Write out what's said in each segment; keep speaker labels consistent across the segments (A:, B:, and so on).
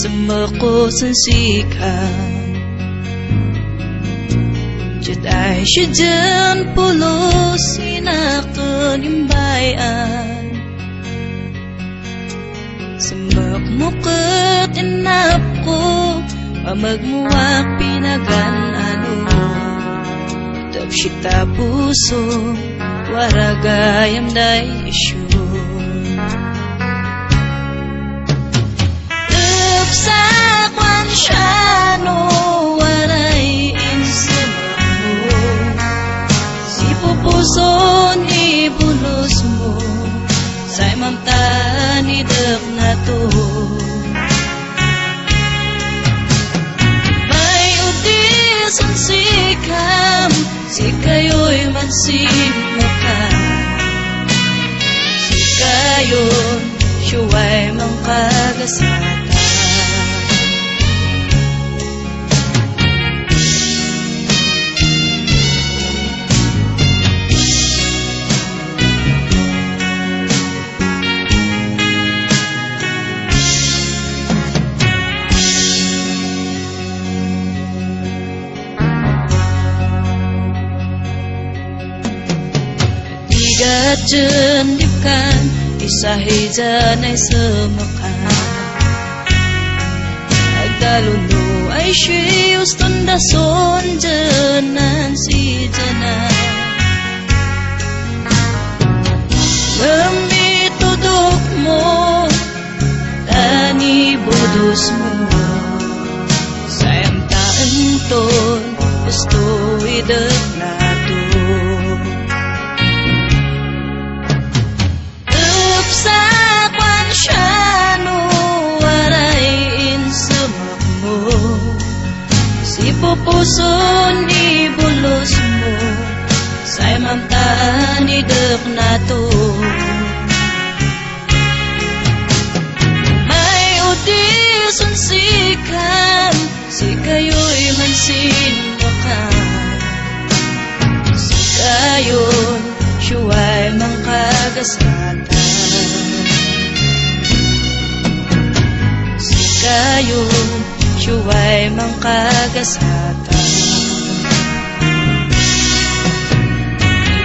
A: Semakos ang sikan Jud ay siya dyan pulos Sinakon yung bayan Semakmukot inap ko Mamagmuwak pinagan-ano Tapsita puso Waragayam day isyo Tapsakwan siya no Waray insemak mo Si pupuso ni bulos mo Say mamtan idak na to Sikam, si kayo'y mansimukam Si kayo'n siya'y mangkagasatan Gadyan dipkan isahijan ay semakan Agdaluno ay siyus tundason janan si janan Memitudok mo tani budos mo Sayang taenton gusto idak nato Sakwan siya no waray insemak mo Si pupuso ni bulos mo Say mamtan idak na to May udison sikam Si kayo'y mansinwakan Si kayo'n siya'y mangkagasatan Kayo siya'y mangkagasatan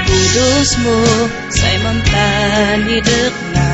A: Ibudos mo sa'y mamtan idak na